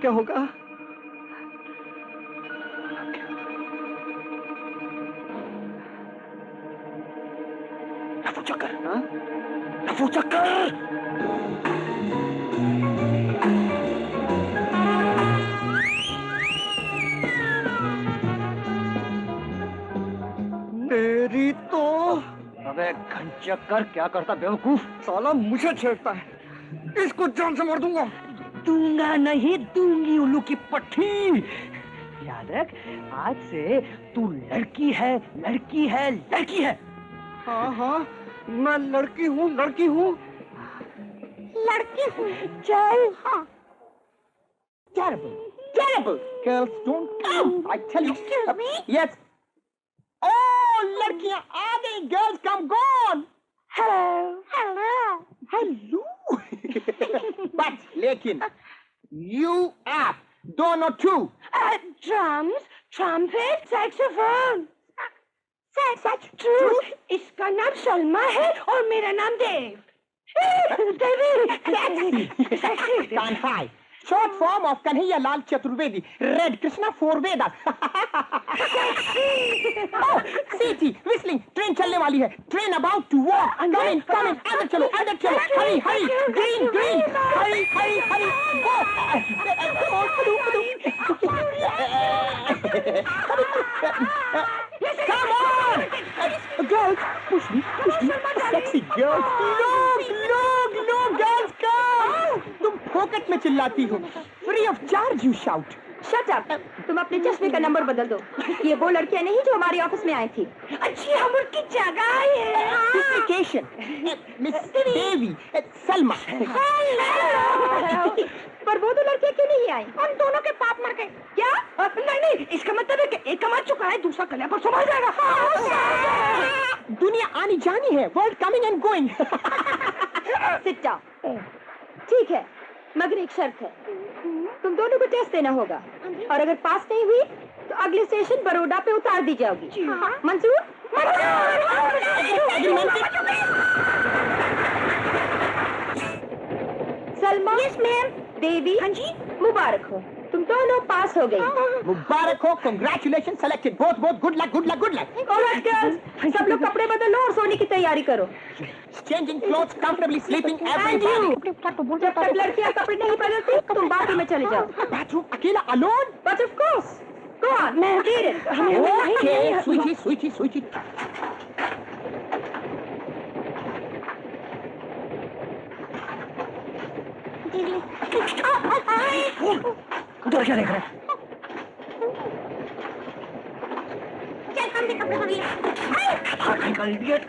क्या होगा? रफू चक्कर, हाँ? रफू चक्कर। तेरी तो। अबे घंचक्कर, क्या करता बेवकूफ? साला मुझे छेड़ता है, इसको जान से मार दूंगा। दूंगा नहीं, दूंगी उल्लू की पट्टी। याद रख, आज से तू लड़की है, लड़की है, लड़की है। हाँ हाँ, मैं लड़की हूँ, लड़की हूँ, लड़की हूँ। चल। हाँ। Terrible, terrible. Girls don't come. I tell you. Excuse me? Yes. Oh, लड़कियां आ गई. Girls come gone. Hello. Hello. Hello. But लेकिन you are दोनों two. Drums, trumpet, saxophone. That's true. इसका नाम सलमा है और मेरा नाम देव. देवी. Sexy. Kanhai. Short form of Kanhaiya Lal Chaturvedi. Red Krishna four Vedas. Oh, CT, whistling. Train चलने वाली है. Train about to walk. Come in, come in. अंदर चलो, अंदर चलो. Hurry, hurry. Green, green. Hurry, hurry, hurry. Go. Come on. Girls, push me, push me. Sexy girls. Look, look, girls, come. तुम फोकट में चिल्लाती हो. Free of charge, you shout. Shut up! तुम अपने चश्मे का नंबर बदल दो. ये वो लड़कियां नहीं जो हमारे ऑफिस में आई थी. अच्छी हम उनकी जगह है. Duplication. Miss Devi, Salma. पर वो दो लड़कियां क्यों नहीं आई? उन दोनों के बाप मर गए. क्या? नहीं, इसका मतलब है कि एक का मर चुका है, दूसरा कल्याण पर संभाल जाएगा. दुनिया आनी जानी है. World coming and going. Sit down. ठीक है, मगर एक शर्त है. तुम दोनों को टेस्ट देना होगा और अगर पास नहीं हुई तो अगले स्टेशन बड़ौदा पे उतार दी जाओगी. मंजूर? सलमा. Yes ma'am. देवी. हाँ जी. मुबारक हो, तुम दोनों पास हो गई. मुबारक हो. Congratulations, selected. Both. Good luck, good luck, good luck. Alright girls, सब लोग कपड़े बदल लो और सोने की तैयारी करो. Changing clothes, comfortably sleeping, everybody. जब तक लड़कियां कपड़े नहीं बदलती तुम बाथरूम में चले जाओ. Bathroom अकेला alone? But of course. Go on. मैं Okay, sweetie. उधर क्या देख रहा है? चल हम भी कपड़े बदल. भाग का इडियट.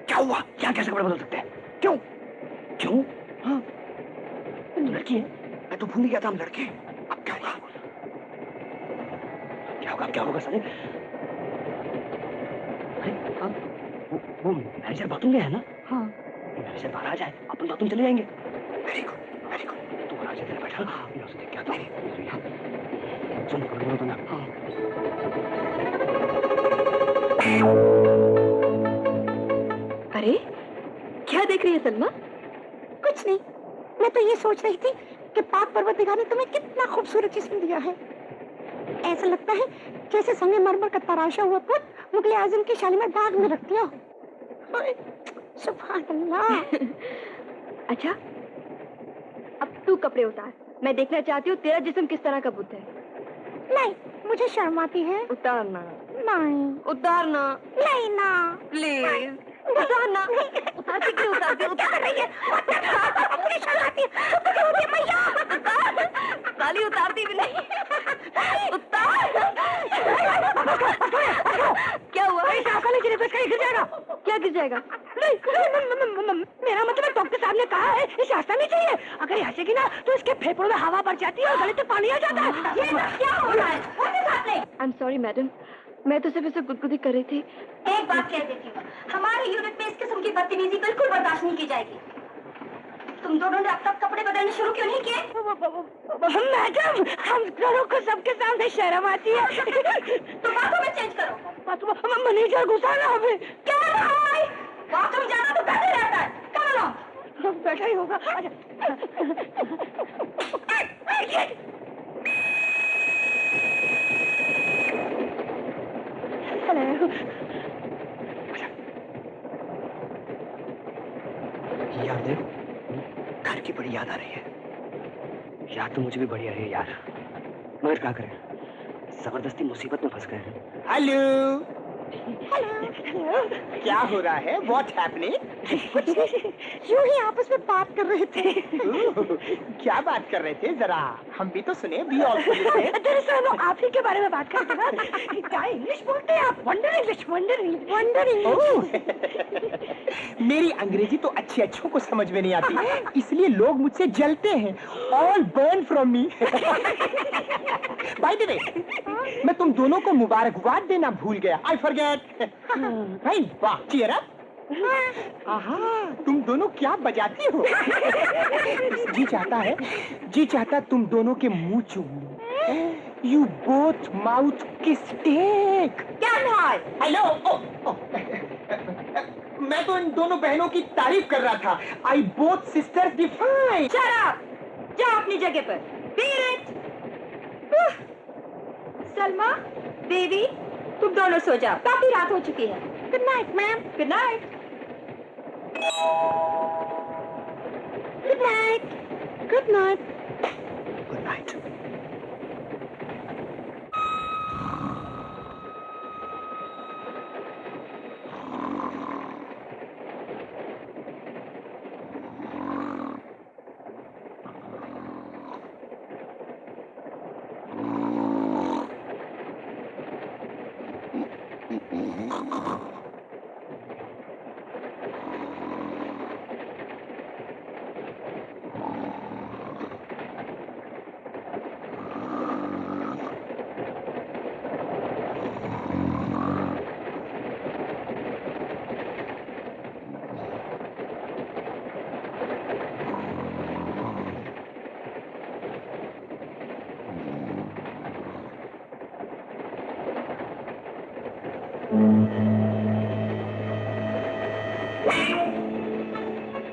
क्या हुआ? क्या कैसे कपड़े बदल सकते हैं? क्यों? हाँ, लड़की है. मैं तो भूल गया था हम लड़के. अब क्या होगा साले? हाँ, वो मैनेजर बाथरूम गया है ना? हाँ. मैनेजर बाहर आ जाए, अपन बाथरूम चले जाएंगे. Very good. तू बाहर आ जाए, बैठा. मैं उसे देख के आता हूँ. सुन करो ना. हाँ. अरे क्या देख रही है सलमा? कुछ नहीं, मैं तो ये सोच रही थी कि पाक परवरदिगार ने तुम्हें कितना खूबसूरत जिस्म दिया है. ऐसा लगता है जैसे संगमरमर का तराशा हुआ पुत मुगल आजम की शालीमार बाग में रख दिया. सुभान अल्लाह. अच्छा, अब तू कपड़े उतार. मैं देखना चाहती हूँ तेरा जिस्म किस तरह का बुत है. नहीं, मुझे शर्म आती है. उतारना. नहीं. उतारना. नहीं ना. प्लीज उतारना. उतारती क्यों उतारती? उतार रही है. मुझे शर्म आती है. उतार. साली उतारती भी नहीं. उतार. क्या हुआ? गिर जाएगा. क्या गिर जाएगा? नहीं, मेरा मतलब डॉक्टर साहब ने कहा है इसे हंसना नहीं चाहिए. अगर हंसेगी ना तो इसके फेफड़ों में हवा भर जाती है और गले से पानी आ जाता है. ये क्या हो रहा है? आई एम सॉरी मैडम, मैं तो सिर्फ इसे गुदगुदी कर रही थी. एक बात कह देती हूँ, हमारे यूनिट में इस किस्म की बदतमीजी बिल्कुल बर्दाश्त नहीं की जाएगी. तुम दोनों ने अब तक कपड़े बदलने शुरू क्यों नहीं किए? मैडम, हम दोनों को सबके सामने शर्म आती है. तो बाथरूम में चेंज करो. मैनेजर गुस्सा ना हमें. क्या भाई? बाथरूम जाना तो बैठे रहता है. कम लो. बैठा ही होगा. बड़ी याद आ रही है। याद तो मुझे भी बड़ी आ रही है यार, मगर क्या करें, जबरदस्ती मुसीबत में फंस गए हैं। हेलो, क्या हो रहा है? What's happening? यूं ही आपस में बात कर रहे थे। क्या बात कर रहे थे? जरा हम भी तो सुने। Be also listen. दरअसल वो आप ही के बारे में बात कर रहे थे ना। क्या इंग्लिश बोलते हैं आप? Wonder English, wonder English, wonder English. मेरी अंग्रेजी तो अच्छों को समझ में नहीं आती, इसलिए लोग मुझसे जलते हैं। All burn from me. By the way, मैं तुम दोनों को मुबारकबाद देना भूल गया। I forget. भाई वाह, cheer up. आहा, तुम दोनों क्या बजाती हो? जी चाहता तुम दोनों के मुंह चूम लूं। You both mouth kiss take. क्या हाल? हेलो, मैं तो इन दोनों बहनों की तारीफ कर रहा था। I both sisters define. Shut up! जाओ अपनी जगह पर। Beat it! सलमा, देवी, तुम दोनों सो जाओ, काफी रात हो चुकी है। Good night ma'am. Good night. Good night. Good night. Good night.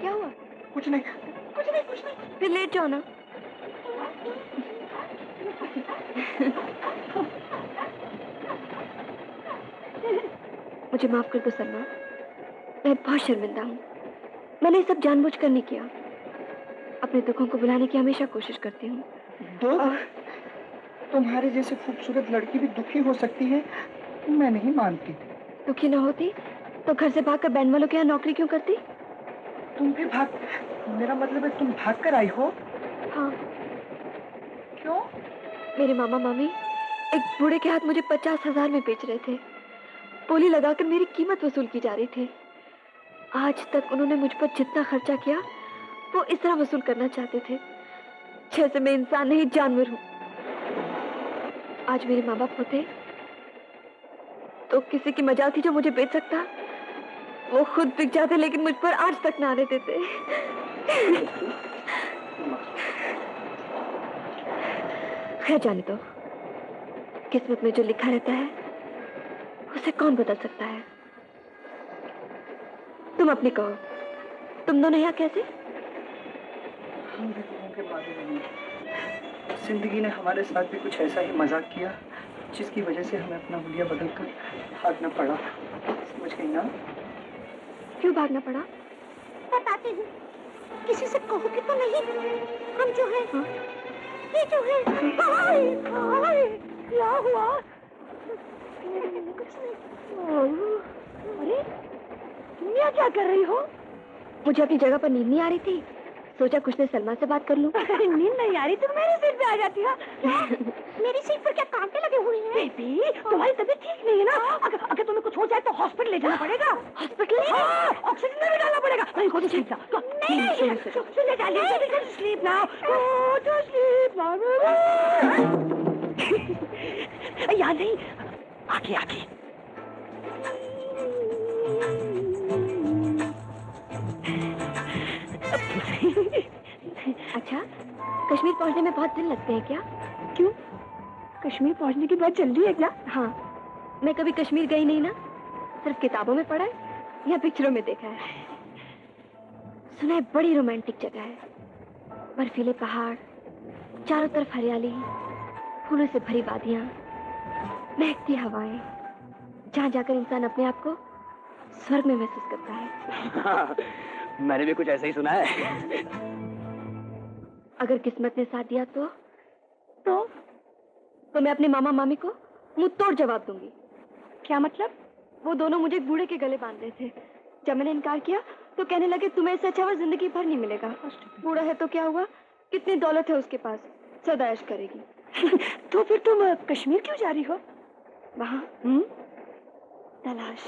क्या हुआ? कुछ नहीं। फिर लेट जाओ ना। मुझे माफ कर दो सलमा, मैं बहुत शर्मिंदा हूँ। मैंने ये सब जानबूझकर नहीं किया। अपने दुखों को भुलाने की हमेशा कोशिश करती हूँ। तुम्हारे जैसे खूबसूरत लड़की भी दुखी हो सकती है, मैं नहीं मानती। दुखी ना होती तो घर से भागकर बैंड वालों के यहाँ नौकरी क्यों करती? तुम भी मेरा मतलब है तुम भाग कर आई हो? हाँ। क्यों? मेरे मामा मामी एक बूढ़े के हाथ मुझे 50,000 में बेच रहे थे। बोली लगाकर मेरी कीमत वसूल की जा रही थी। आज तक उन्होंने मुझ पर जितना खर्चा किया वो इस तरह वसूल करना चाहते थे जैसे मैं इंसान नहीं जानवर हूँ। आज मेरे माँ बाप होते तो किसी की मजाल थी जो मुझे बेच सकता, वो खुद बिक जाते, लेकिन मुझ पर आज तक ना आने देते। खैर जाने दो, किस्मत में जो लिखा रहता है उसे कौन बदल सकता है। तुम अपनी कहो, तुम दोनों यहाँ कैसे? हम भी लोगों के बारे में जिंदगी ने हमारे साथ भी कुछ ऐसा ही मजाक किया जिसकी वजह से हमें अपना हुलिया बदलकर भागना पड़ा। समझ गई ना? क्यों भागना पड़ा? बताती हूँ, किसी से कहोगे तो नहीं? हम जो है, ये जो है, क्या हुआ? कुछ नहीं। अरे तुम यहाँ क्या कर रही हो? मुझे अपनी जगह पर नींद नहीं आ रही थी, सोचा कुछ देर सलमा से बात कर लूं। नींद नहीं आ रही तो मेरी सीट पे आ जाती है। मेरी सीट पर क्या कांटे लगे हुए हैं? बेबी, तुम्हारी तबीयत ठीक नहीं है ना? अगर तुम्हें कुछ हो जाए तो हॉस्पिटल ले जाना पड़ेगा। हॉस्पिटल? ऑक्सीजन में भी डालना पड़ेगा। नहीं, go to sleep now. नहीं, ले जाइए। Sleep now. Go to sleep now. यहाँ नहीं, आगे आगे। अच्छा, कश्मीर पहुंचने में बहुत दिन लगते हैं क्या? क्यों? कश्मीर पहुंचने की बात चल रही है क्या? हाँ, मैं कभी कश्मीर गई नहीं ना, सिर्फ किताबों में पढ़ा है या पिक्चरों में देखा है। सुना है बड़ी रोमांटिक जगह है, बर्फीले पहाड़, चारों तरफ हरियाली, फूलों से भरी वादियां, महकती हवाएं, जहाँ जाकर इंसान अपने आप को स्वर्ग में महसूस करता है। मैंने भी कुछ ऐसा ही सुना है। अगर किस्मत ने साथ दिया तो मैं अपने मामा मामी को मुंह तोड़ जवाब दूंगी। क्या मतलब? वो दोनों मुझे एक बूढ़े के गले बांध रहे थे। जब मैंने इनकार किया तो कहने लगे तुम्हें इससे अच्छा जिंदगी भर नहीं मिलेगा। बूढ़ा है तो क्या हुआ, कितनी दौलत है उसके पास, सदा ऐश करेगी। तो फिर तुम कश्मीर क्यों जा रही हो? वहाँ तलाश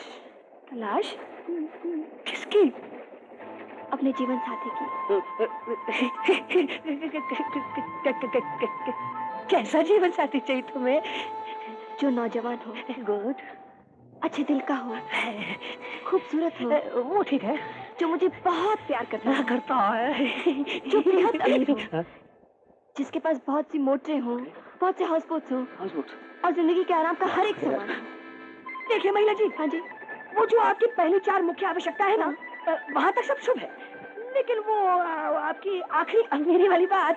तलाश किसकी? अपने जीवन साथी की। कैसा जीवन साथी चाहिए तुम्हें? जो नौजवान हो, गुड, अच्छे दिल का हो, खूबसूरत हो, वो ठीक है, जो मुझे बहुत प्यार करता है, जो बेहद अमीर हो, जिसके पास बहुत सी मोटरें हों, बहुत से हाउस बोट्स हों और जिंदगी के आराम का हर एक सामान। देखिए महिला जी, हाँ जी, वो जो आपकी पहली 4 मुख्य आवश्यकता है ना, वहाँ तक सब शुभ है, लेकिन वो आपकी आखिरी अंधेरी वाली बात,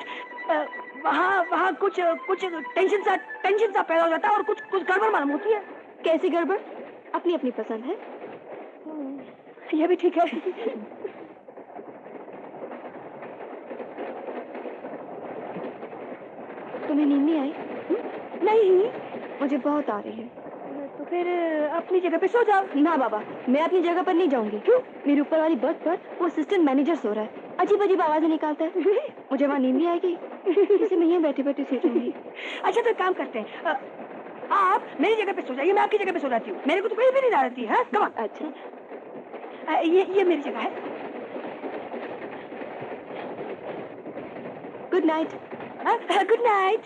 वहाँ कुछ टेंशन सा पैदा हो जाता है और कुछ गड़बड़ मालूम होती है। कैसी गड़बड़? अपनी अपनी पसंद है। ये भी ठीक है। तुम्हें नींद नहीं आई? नहीं, मुझे बहुत आ रही है। तो फिर अपनी जगह पे सो जाओ। ना बाबा, मैं अपनी जगह पर नहीं जाऊंगी। क्यों? मेरे ऊपर वाली बर्थ पर वो असिस्टेंट मैनेजर सो रहा है, अजीब अजीब आवाजें निकालता है। मुझे वहाँ नींद नहीं आएगी, इसलिए मैं यहीं बैठे बैठे सो जाऊंगी। अच्छा तो एक काम करते हैं, आप मेरी जगह पे सो जाइए, मैं आपकी जगह पे सो जाती हूँ। मेरे को तो कहीं भी नहीं आ रही है। Come on. अच्छा, ये मेरी जगह है। Good night. Good night.